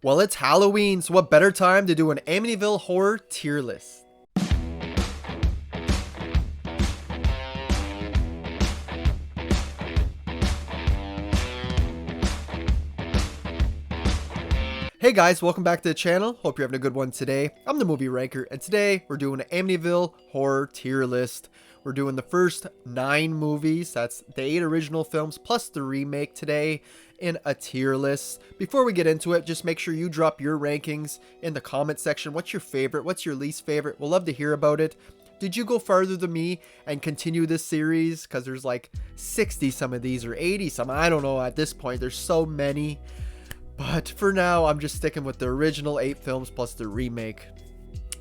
Well, it's Halloween, so what better time to do an Amityville Horror tier list? Hey guys, welcome back to the channel. Hope you're having a good one today. I'm the Movie Ranker, and today we're doing an Amityville Horror tier list. We're doing the first 9 movies, that's the 8 original films plus the remake today in a tier list. Before we get into it, just make sure you drop your rankings in the comment section. What's your favorite? What's your least favorite? We'll love to hear about it. Did you go farther than me and continue this series? Because there's like 60 some of these or 80 some. I don't know at this point. There's so many. But for now, I'm just sticking with the original 8 films plus the remake.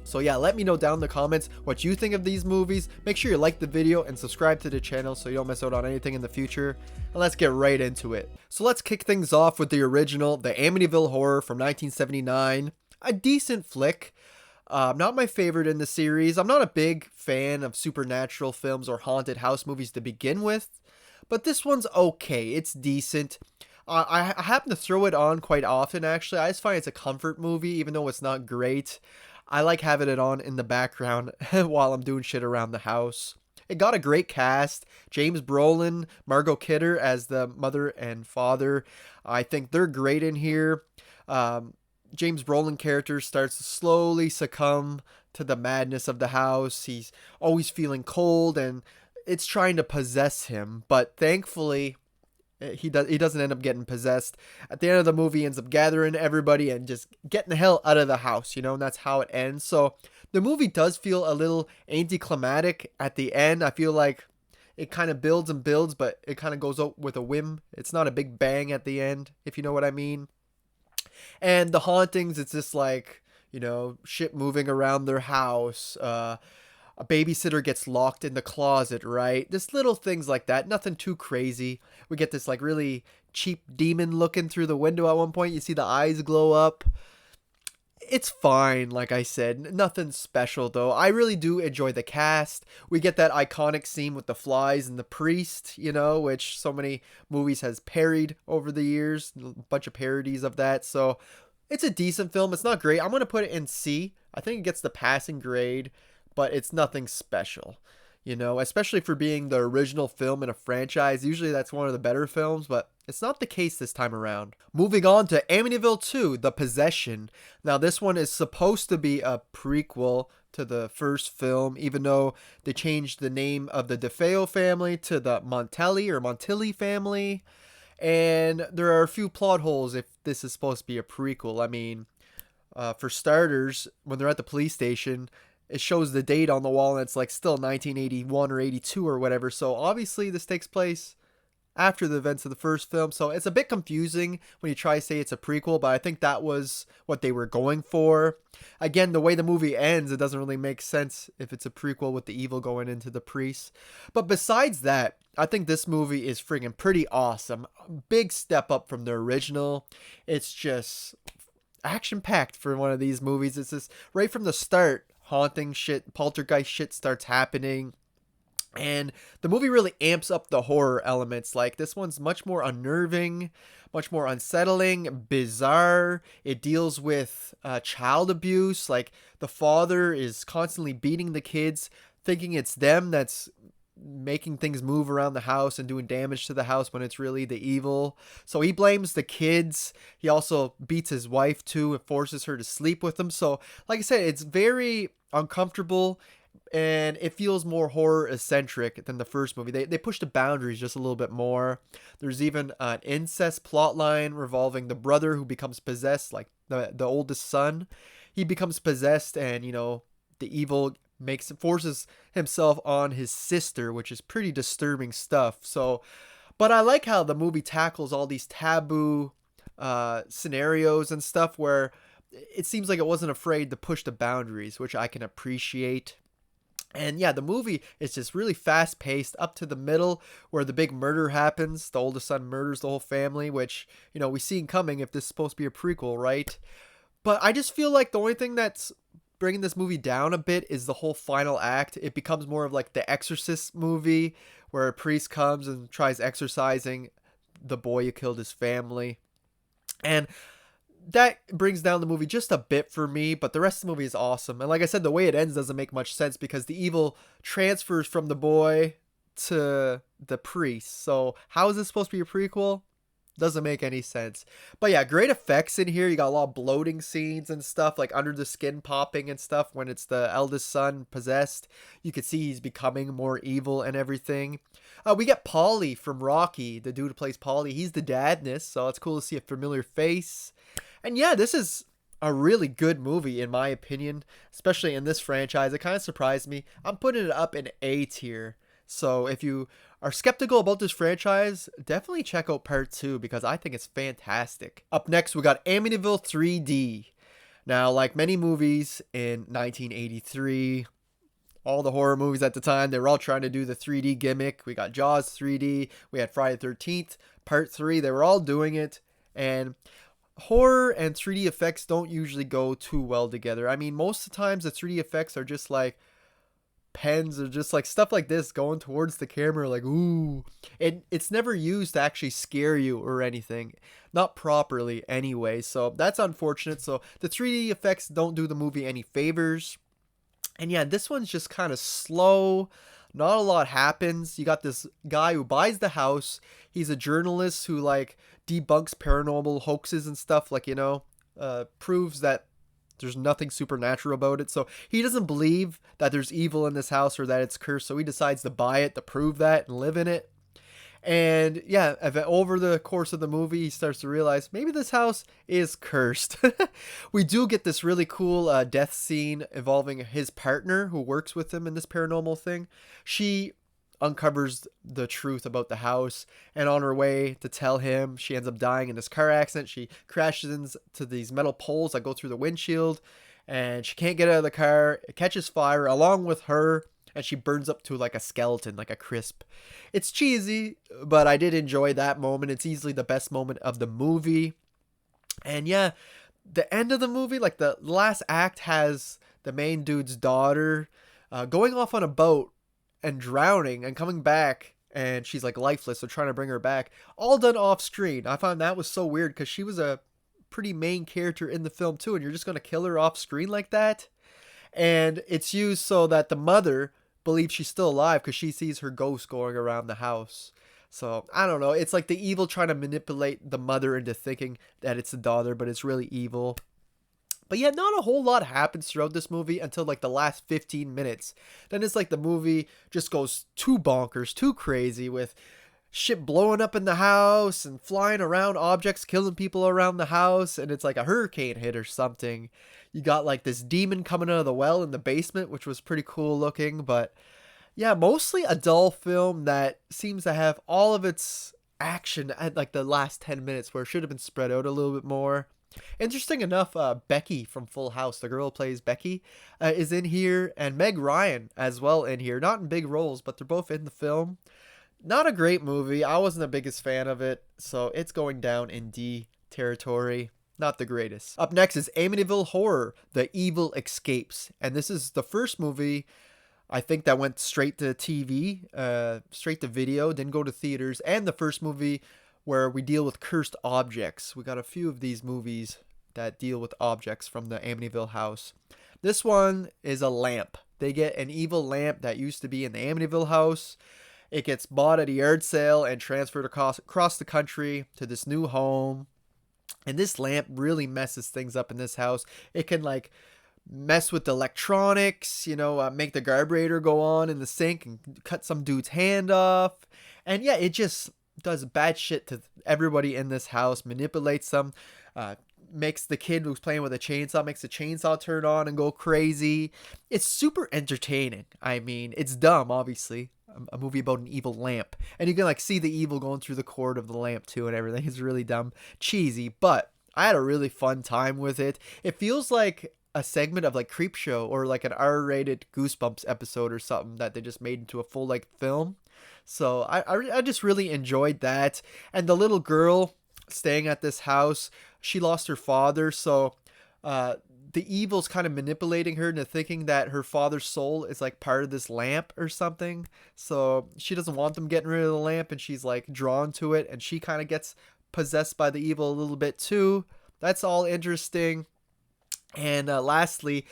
So yeah, let me know down in the comments what you think of these movies. Make sure you like the video and subscribe to the channel so you don't miss out on anything in the future. And let's get right into it. So let's kick things off with the original, the Amityville Horror from 1979. A decent flick. Not my favorite in the series. I'm not a big fan of supernatural films or haunted house movies to begin with. But this one's okay. It's decent. I happen to throw it on quite often, actually. I just find it's a comfort movie, even though it's not great. I like having it on in the background while I'm doing shit around the house. It got a great cast. James Brolin, Margot Kidder as the mother and father. I think they're great in here. James Brolin character starts to slowly succumb to the madness of the house. He's always feeling cold and it's trying to possess him. But thankfully, he doesn't end up getting possessed. At the end of the movie, he ends up gathering everybody and just getting the hell out of the house, and that's how it ends. So the movie does feel a little anticlimactic at the end. I feel like it kind of builds and builds, but it kind of goes out with a whim. It's not a big bang at the end, if you know what I mean. And the hauntings, it's just like, shit moving around their house. A babysitter gets locked in the closet, right? Just little things like that. Nothing too crazy. We get this like really cheap demon looking through the window at one point. You see the eyes glow up. It's fine, like I said. Nothing special though. I really do enjoy the cast. We get that iconic scene with the flies and the priest, which so many movies has parodied over the years. A bunch of parodies of that. So it's a decent film. It's not great. I'm going to put it in C. I think it gets the passing grade, but it's nothing special, especially for being the original film in a franchise. Usually that's one of the better films, but it's not the case this time around. Moving on to Amityville 2, The Possession. Now this one is supposed to be a prequel to the first film, even though they changed the name of the DeFeo family to the Montilli family. And there are a few plot holes if this is supposed to be a prequel. I mean, for starters, when they're at the police station, it shows the date on the wall and it's like still 1981 or 82 or whatever. So obviously this takes place after the events of the first film. So it's a bit confusing when you try to say it's a prequel, but I think that was what they were going for. Again, the way the movie ends, it doesn't really make sense if it's a prequel with the evil going into the priest. But besides that, I think this movie is friggin' pretty awesome. Big step up from the original. It's just action-packed for one of these movies. It's just right from the start, haunting shit, poltergeist shit starts happening. And the movie really amps up the horror elements. Like, this one's much more unnerving, much more unsettling, bizarre. It deals with child abuse. Like, the father is constantly beating the kids, thinking it's them that's making things move around the house and doing damage to the house when it's really the evil. So he blames the kids. He also beats his wife too and forces her to sleep with him. So like I said, it's very uncomfortable and it feels more horror eccentric than the first movie. They push the boundaries just a little bit more. There's even an incest plot line revolving the brother who becomes possessed, like the oldest son. He becomes possessed and the evil forces himself on his sister, which is pretty disturbing stuff. So, but I like how the movie tackles all these taboo scenarios and stuff where it seems like it wasn't afraid to push the boundaries, which I can appreciate. And yeah, the movie is just really fast paced up to the middle where the big murder happens. The oldest son murders the whole family, which, we seen coming if this is supposed to be a prequel, right? But I just feel like the only thing that's bringing this movie down a bit is the whole final act. It becomes more of like the Exorcist movie where a priest comes and tries exorcising the boy who killed his family. And that brings down the movie just a bit for me, but the rest of the movie is awesome. And like I said, the way it ends doesn't make much sense because the evil transfers from the boy to the priest. So how is this supposed to be a prequel? Doesn't make any sense. But yeah, great effects in here. You got a lot of bloating scenes and stuff, like under the skin popping and stuff when it's the eldest son possessed. You can see he's becoming more evil and everything. We get Paulie from Rocky, the dude who plays Paulie. He's the dad in this, so it's cool to see a familiar face. And yeah, this is a really good movie in my opinion, especially in this franchise. It kind of surprised me. I'm putting it up in A tier. So if you are skeptical about this franchise, definitely check out part 2 because I think it's fantastic. Up next, we got Amityville 3D. Now, like many movies in 1983, all the horror movies at the time, they were all trying to do the 3D gimmick. We got Jaws 3D, we had Friday the 13th, part 3, they were all doing it. And horror and 3D effects don't usually go too well together. I mean, most of the times the 3D effects are just like pens or just like stuff like this going towards the camera like ooh, and it's never used to actually scare you or anything, not properly anyway, so that's unfortunate. So the 3D effects don't do the movie any favors. And yeah, this one's just kind of slow, not a lot happens. You got this guy who buys the house. He's a journalist who like debunks paranormal hoaxes and stuff, like, you know, proves that there's nothing supernatural about it. So he doesn't believe that there's evil in this house or that it's cursed. So he decides to buy it to prove that and live in it. And yeah, over the course of the movie, he starts to realize maybe this house is cursed. We do get this really cool death scene involving his partner who works with him in this paranormal thing. She uncovers the truth about the house, and on her way to tell him, she ends up dying in this car accident. She crashes into these metal poles that go through the windshield, and she can't get out of the car. It catches fire along with her, and she burns up to like a skeleton, like a crisp. It's cheesy, but I did enjoy that moment. It's easily the best moment of the movie. And yeah, the end of the movie, like the last act, has the main dude's daughter going off on a boat and drowning and coming back, and she's like lifeless, so trying to bring her back, all done off screen. I found that was so weird because she was a pretty main character in the film too, and you're just going to kill her off screen like that. And it's used so that the mother believes she's still alive because she sees her ghost going around the house. So I don't know, it's like the evil trying to manipulate the mother into thinking that it's the daughter, but it's really evil. But yeah, not a whole lot happens throughout this movie until like the last 15 minutes. Then it's like the movie just goes too bonkers, too crazy, with shit blowing up in the house and flying around objects, killing people around the house, and it's like a hurricane hit or something. You got like this demon coming out of the well in the basement, which was pretty cool looking. But yeah, mostly a dull film that seems to have all of its action at like the last 10 minutes where it should have been spread out a little bit more. Interesting enough, Becky from Full House, the girl who plays Becky, is in here, and Meg Ryan as well in here. Not in big roles, but they're both in the film. Not a great movie. I wasn't the biggest fan of it, so it's going down in D territory. Not the greatest. Up next is Amityville Horror, The Evil Escapes. And this is the first movie, I think, that went straight to TV, straight to video, didn't go to theaters, and the first movie where we deal with cursed objects. We got a few of these movies that deal with objects from the Amityville house. This one is a lamp. They get an evil lamp that used to be in the Amityville house. It gets bought at a yard sale and transferred across the country to this new home. And this lamp really messes things up in this house. It can like mess with the electronics, you know, make the carburetor go on in the sink and cut some dude's hand off. And yeah, it just does bad shit to everybody in this house, manipulates them, makes the kid who's playing with a chainsaw, makes the chainsaw turn on and go crazy. It's super entertaining. I mean, it's dumb, obviously. A movie about an evil lamp. And you can like see the evil going through the cord of the lamp too and everything. It's really dumb, cheesy, but I had a really fun time with it. It feels like a segment of like Creepshow or like an R-rated Goosebumps episode or something that they just made into a full-length film. So I just really enjoyed that. And the little girl staying at this house, she lost her father. So the evil's kind of manipulating her into thinking that her father's soul is like part of this lamp or something. So she doesn't want them getting rid of the lamp, and she's like drawn to it, and she kind of gets possessed by the evil a little bit too. that's all interesting. And lastly,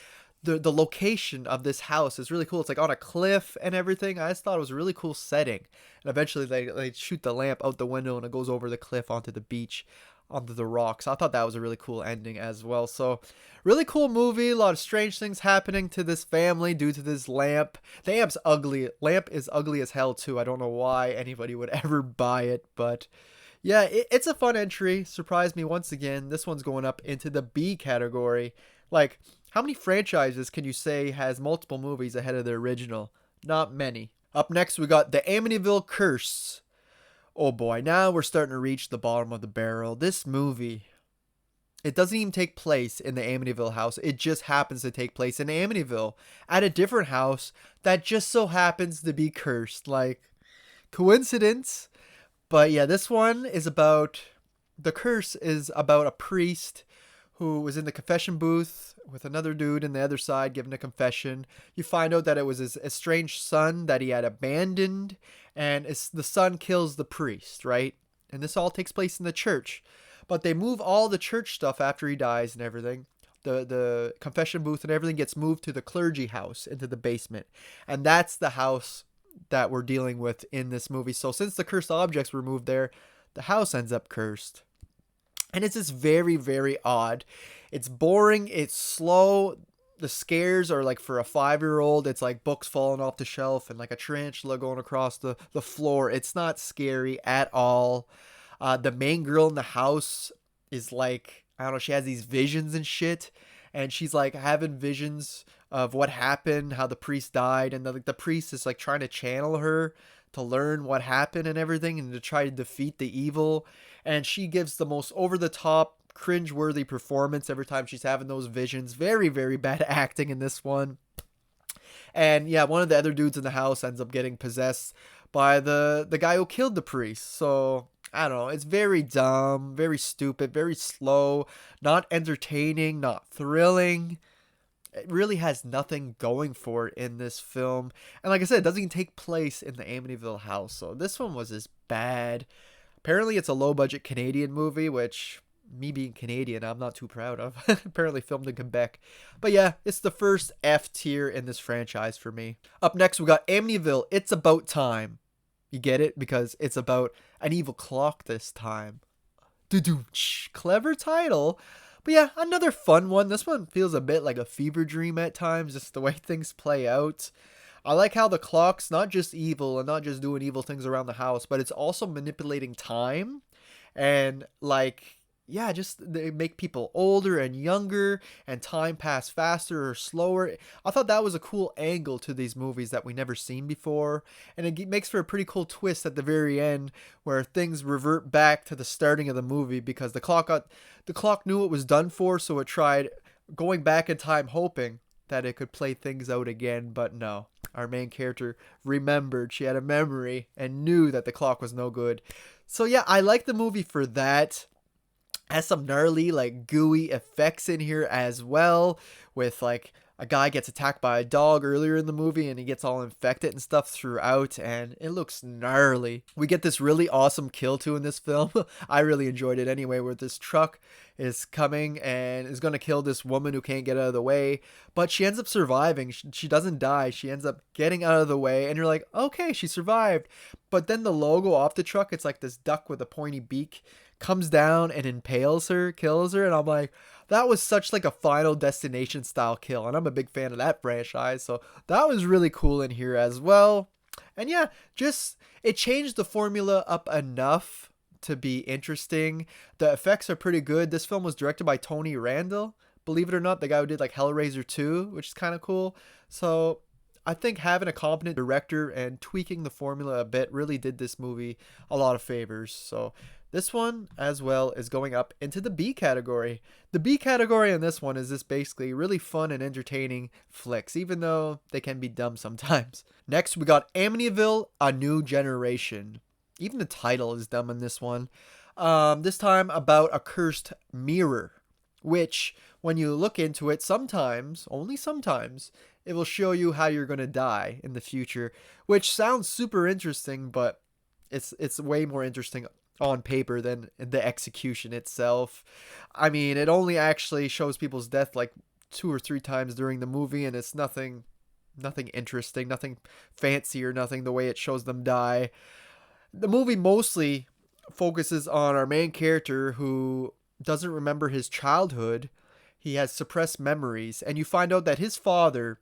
the location of this house is really cool. It's like on a cliff and everything. I just thought it was a really cool setting. And eventually they shoot the lamp out the window and it goes over the cliff onto the beach, onto the rocks. I thought that was a really cool ending as well. So really cool movie. A lot of strange things happening to this family due to this lamp. The lamp's ugly. Lamp is ugly as hell too. I don't know why anybody would ever buy it, but yeah, it's a fun entry. Surprised me once again. This one's going up into the B category. Like, how many franchises can you say has multiple movies ahead of the original? Not many. Up next, we got the Amityville Curse. Oh boy, now we're starting to reach the bottom of the barrel. This movie, it doesn't even take place in the Amityville house. It just happens to take place in Amityville at a different house that just so happens to be cursed. Like, coincidence? But yeah, this one is about, the curse is about a priest who was in the confession booth with another dude in the other side giving a confession. You find out that it was his estranged son that he had abandoned, and the son kills the priest, right? And this all takes place in the church. But they move all the church stuff after he dies and everything. The confession booth and everything gets moved to the clergy house into the basement. And that's the house that we're dealing with in this movie. So since the cursed objects were moved there, the house ends up cursed. And it's just very, very odd. It's boring. It's slow. The scares are like for a 5-year-old. It's like books falling off the shelf and like a tarantula going across the floor. It's not scary at all. The main girl in the house is like, I don't know, she has these visions and shit. And she's like having visions of what happened, how the priest died. And the priest is like trying to channel her to learn what happened and everything and to try to defeat the evil. And she gives the most over-the-top, cringe-worthy performance every time she's having those visions. Very, very bad acting in this one. And yeah, one of the other dudes in the house ends up getting possessed by the guy who killed the priest. So, I don't know. It's very dumb, very stupid, very slow, not entertaining, not thrilling. It really has nothing going for it in this film. And like I said, it doesn't even take place in the Amityville house. So this one was just bad. Apparently it's a low-budget Canadian movie, which, me being Canadian, I'm not too proud of. Apparently filmed in Quebec. But yeah, it's the first F tier in this franchise for me. Up next, we got Amityville, It's About Time. You get it? Because it's about an evil clock this time. Clever title. But yeah, another fun one. This one feels a bit like a fever dream at times, just the way things play out. I like how the clock's not just evil and not just doing evil things around the house, but it's also manipulating time. And like, yeah, just they make people older and younger and time pass faster or slower. I thought that was a cool angle to these movies that we never seen before. And it makes for a pretty cool twist at the very end where things revert back to the starting of the movie because the clock knew it was done for, so it tried going back in time hoping that it could play things out again, but no. Our main character remembered, she had a memory and knew that the clock was no good. So yeah, I like the movie for that. Has some gnarly, like, gooey effects in here as well, with like a guy gets attacked by a dog earlier in the movie and he gets all infected and stuff throughout, and it looks gnarly. We get this really awesome kill too in this film. I really enjoyed it anyway, where this truck is coming and is going to kill this woman who can't get out of the way, but she ends up surviving. She doesn't die. She ends up getting out of the way, and you're like, okay, she survived. But then the logo off the truck, it's like this duck with a pointy beak, comes down and impales her, kills her, and I'm like, that was such like a Final Destination style kill, and I'm a big fan of that franchise, so that was really cool in here as well. And yeah, just it changed the formula up enough to be interesting. The effects are pretty good. This film was directed by Tony Randall, believe it or not, the guy who did like Hellraiser 2, which is kind of cool. So I think having a competent director and tweaking the formula a bit really did this movie a lot of favors. So this one as well is going up into the B category. The B category in this one is just basically really fun and entertaining flicks, even though they can be dumb sometimes. Next, we got Amityville: A New Generation. Even the title is dumb in this one. This time about a cursed mirror, which when you look into it, sometimes, only sometimes, it will show you how you're going to die in the future, which sounds super interesting, but it's way more interesting on paper than the execution itself. I mean, it only actually shows people's death like 2 or 3 times during the movie, and it's nothing interesting, nothing fancy or nothing the way it shows them die. The movie mostly focuses on our main character who doesn't remember his childhood. He has suppressed memories, and you find out that his father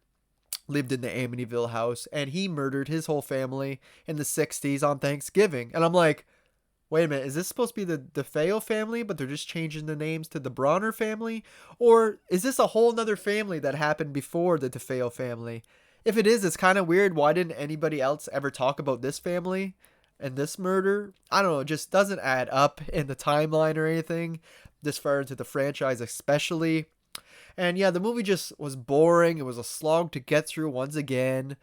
lived in the Amityville house and he murdered his whole family in the 60s on Thanksgiving. And I'm like, wait a minute, is this supposed to be the DeFeo family, but they're just changing the names to the Bronner family? Or is this a whole nother family that happened before the DeFeo family? If it is, it's kind of weird. Why didn't anybody else ever talk about this family and this murder? I don't know, it just doesn't add up in the timeline or anything, this far into the franchise especially. And yeah, the movie just was boring. It was a slog to get through once again.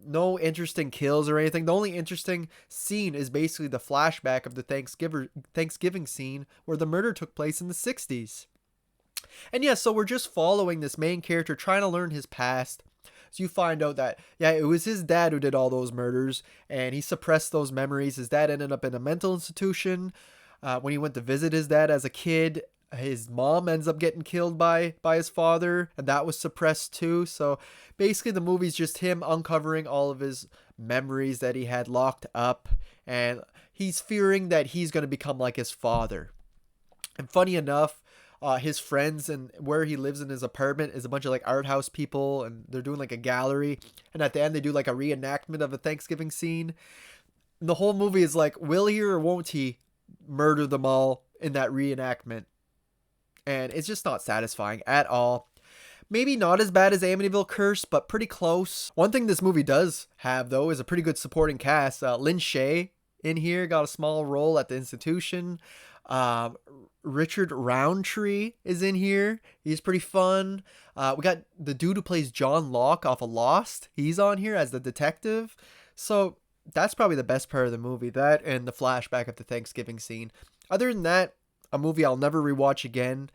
No interesting kills or anything. The only interesting scene is basically the flashback of the Thanksgiving scene where the murder took place in the 60s. And yeah, so we're just following this main character trying to learn his past. So you find out that, yeah, it was his dad who did all those murders and he suppressed those memories. His dad ended up in a mental institution. When he went to visit his dad as a kid, his mom ends up getting killed by his father, and that was suppressed too. So basically the movie's just him uncovering all of his memories that he had locked up, and he's fearing that he's going to become like his father. And funny enough, his friends and where he lives in his apartment is a bunch of like art house people, and they're doing like a gallery, and at the end they do like a reenactment of a Thanksgiving scene. And the whole movie is like, will he or won't he murder them all in that reenactment? And it's just not satisfying at all. Maybe not as bad as Amityville Curse, but pretty close. One thing this movie does have, though, is a pretty good supporting cast. Lynn Shay in here got a small role at the institution. Richard Roundtree is in here. He's pretty fun. We got the dude who plays John Locke off of Lost. He's on here as the detective. So that's probably the best part of the movie. That and the flashback of the Thanksgiving scene. Other than that, a movie I'll never rewatch again.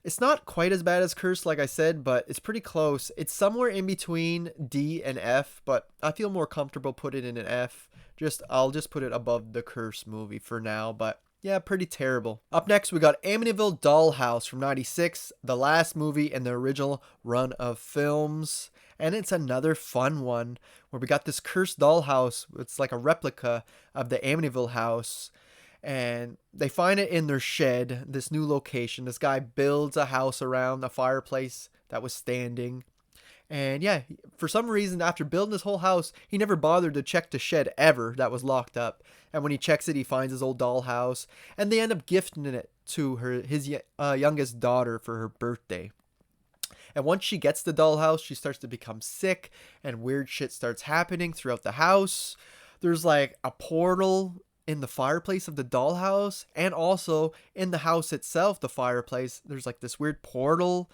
It's not quite as bad as Curse, like I said, but it's pretty close. It's somewhere in between D and F, but I feel more comfortable putting it in an F. I'll just put it above the Curse movie for now, but yeah, pretty terrible. Up next, we got Amityville Dollhouse from '96, the last movie in the original run of films. And it's another fun one where we got this cursed dollhouse. It's like a replica of the Amityville house. And they find it in their shed, this new location. This guy builds a house around a fireplace that was standing. And yeah, for some reason, after building this whole house, he never bothered to check the shed ever that was locked up. And when he checks it, he finds his old dollhouse. And they end up gifting it to his youngest daughter for her birthday. And once she gets the dollhouse, she starts to become sick. And weird shit starts happening throughout the house. There's like a portal in the fireplace of the dollhouse, and also in the house itself, the fireplace, there's like this weird portal.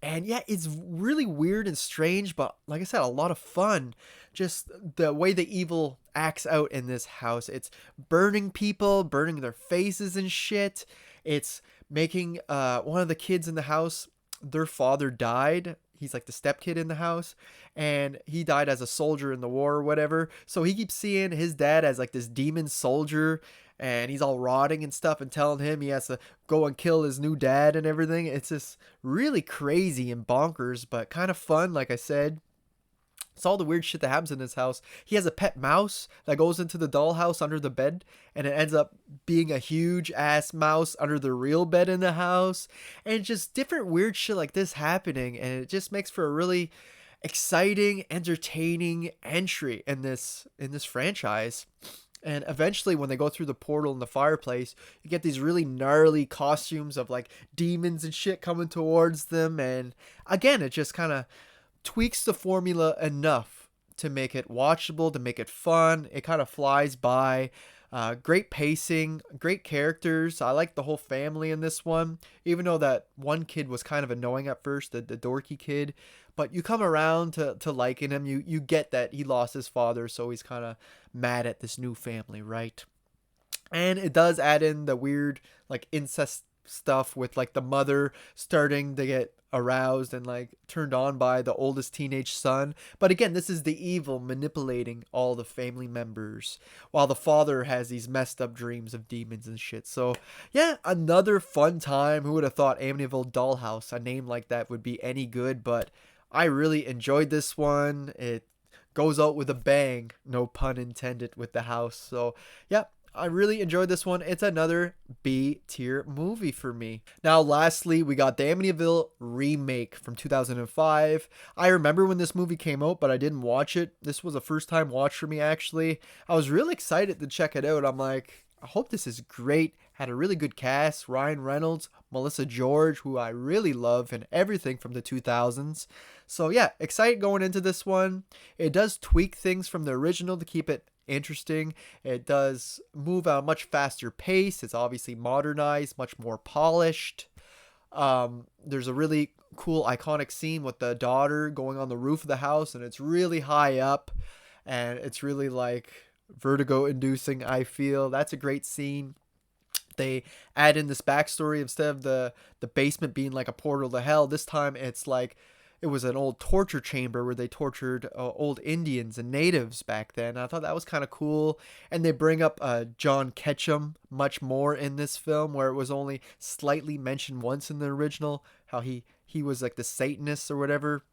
And yeah, it's really weird and strange, but like I said, a lot of fun. Just the way the evil acts out in this house. It's burning people, burning their faces and shit. It's making one of the kids in the house, their father died. He's like the stepkid in the house, and he died as a soldier in the war or whatever. So he keeps seeing his dad as like this demon soldier, and he's all rotting and stuff, and telling him he has to go and kill his new dad and everything. It's just really crazy and bonkers, but kind of fun, like I said. It's all the weird shit that happens in his house. He has a pet mouse that goes into the dollhouse under the bed, and it ends up being a huge ass mouse under the real bed in the house. And just different weird shit like this happening, and it just makes for a really exciting, entertaining entry in this franchise. And eventually, when they go through the portal in the fireplace, you get these really gnarly costumes of like demons and shit coming towards them. And again, it just kind of tweaks the formula enough to make it watchable, to make it fun. It kind of flies by. Great pacing, great characters. I like the whole family in this one, even though that one kid was kind of annoying at first, the dorky kid. But you come around to liking him. You get that he lost his father, so he's kind of mad at this new family, right? And it does add in the weird like incest stuff with like the mother starting to get aroused and like turned on by the oldest teenage son. But again, this is the evil manipulating all the family members while the father has these messed up dreams of demons and shit. So yeah, another fun time. Who would have thought Amityville Dollhouse, a name like that, would be any good? But I really enjoyed this one. It goes out with a bang, no pun intended, with the house. So yeah, I really enjoyed this one. It's another B tier movie for me. Now, lastly, we got the Amityville Remake from 2005. I remember when this movie came out, but I didn't watch it. This was a first time watch for me, actually. I was really excited to check it out. I'm like, I hope this is great. Had a really good cast. Ryan Reynolds, Melissa George, who I really love and everything from the 2000s. So yeah, excited going into this one. It does tweak things from the original to keep it interesting. It does move at a much faster pace. It's obviously modernized, much more polished. There's a really cool iconic scene with the daughter going on the roof of the house, and it's really high up, and it's really like vertigo inducing. I feel that's a great scene. They add in this backstory. Instead of the basement being like a portal to hell, this time it's like it was an old torture chamber where they tortured old Indians and natives back then. I thought that was kind of cool. And they bring up John Ketchum much more in this film, where it was only slightly mentioned once in the original, how he was like the Satanist or whatever.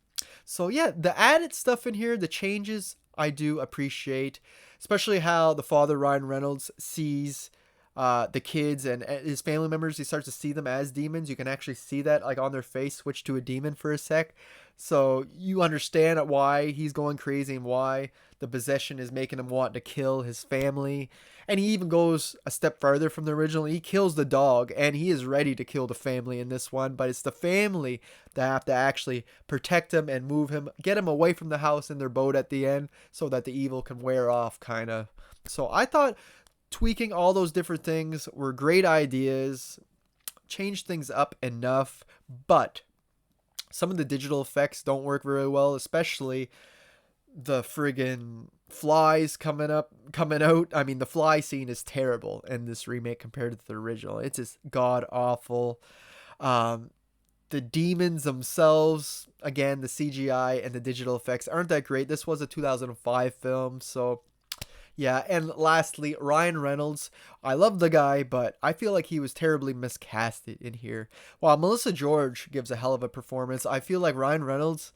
So yeah, the added stuff in here, the changes, I do appreciate, especially how the father, Ryan Reynolds, sees the kids and his family members. He starts to see them as demons. You can actually see that like on their face switch to a demon for a sec. So you understand why he's going crazy and why the possession is making him want to kill his family. And he even goes a step farther from the original. He kills the dog, and he is ready to kill the family in this one. But it's the family that have to actually protect him and move him, get him away from the house in their boat at the end so that the evil can wear off, kind of. So I thought tweaking all those different things were great ideas, changed things up enough, but some of the digital effects don't work very well, especially the friggin' flies coming out. I mean, the fly scene is terrible in this remake compared to the original. It's just god awful. The demons themselves, again, the CGI and the digital effects aren't that great. This was a 2005 film, so yeah. And lastly, Ryan Reynolds. I love the guy, but I feel like he was terribly miscasted in here. While Melissa George gives a hell of a performance, I feel like Ryan Reynolds,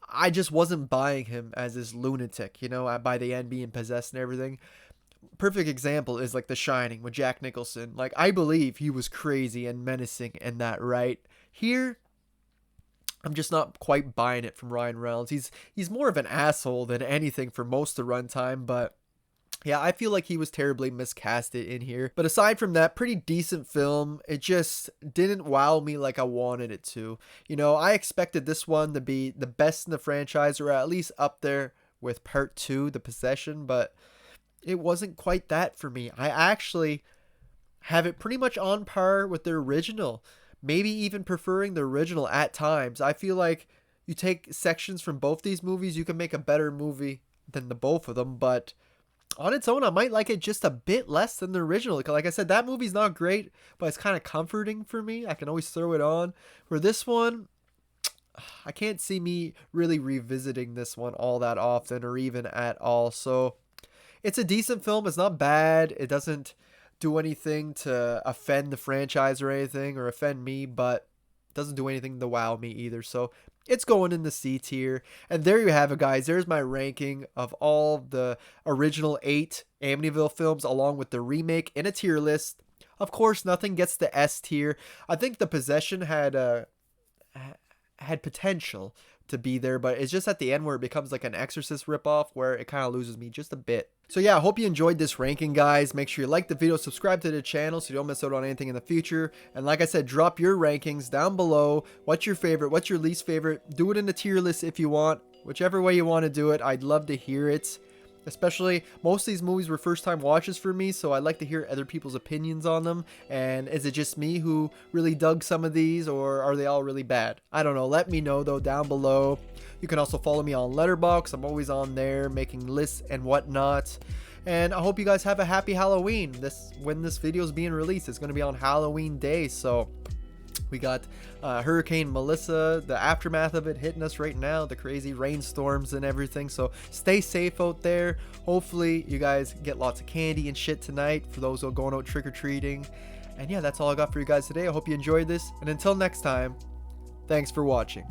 I just wasn't buying him as this lunatic, you know, by the end being possessed and everything. Perfect example is like The Shining with Jack Nicholson. Like, I believe he was crazy and menacing and that, right? Here, I'm just not quite buying it from Ryan Reynolds. He's more of an asshole than anything for most of the runtime, but yeah, I feel like he was terribly miscasted in here. But aside from that, pretty decent film. It just didn't wow me like I wanted it to. You know, I expected this one to be the best in the franchise, or at least up there with Part 2, The Possession, but it wasn't quite that for me. I actually have it pretty much on par with the original. Maybe even preferring the original at times. I feel like you take sections from both these movies, you can make a better movie than the both of them, but on its own, I might like it just a bit less than the original. Like I said, that movie's not great, but it's kind of comforting for me. I can always throw it on. For this one, I can't see me really revisiting this one all that often or even at all. So it's a decent film. It's not bad. It doesn't do anything to offend the franchise or anything, or offend me, but it doesn't do anything to wow me either. So it's going in the C tier. And there you have it, guys. There's my ranking of all the original 8 Amityville films along with the remake in a tier list. Of course, nothing gets the S tier. I think The Possession had potential to be there, but it's just at the end where it becomes like an Exorcist ripoff where it kind of loses me just a bit. So yeah, I hope you enjoyed this ranking, guys. Make sure you like the video, subscribe to the channel so you don't miss out on anything in the future. And like I said, drop your rankings down below. What's your favorite? What's your least favorite? Do it in the tier list if you want. Whichever way you want to do it, I'd love to hear it. Especially, most of these movies were first time watches for me, so I'd like to hear other people's opinions on them. And is it just me who really dug some of these, or are they all really bad? I don't know. Let me know though down below. You can also follow me on Letterboxd. I'm always on there making lists and whatnot. And I hope you guys have a happy Halloween. When this video is being released, it's going to be on Halloween day. So we got Hurricane Melissa, the aftermath of it hitting us right now, the crazy rainstorms and everything. So stay safe out there. Hopefully you guys get lots of candy and shit tonight for those who are going out trick-or-treating. And yeah, that's all I got for you guys today. I hope you enjoyed this. And until next time, thanks for watching.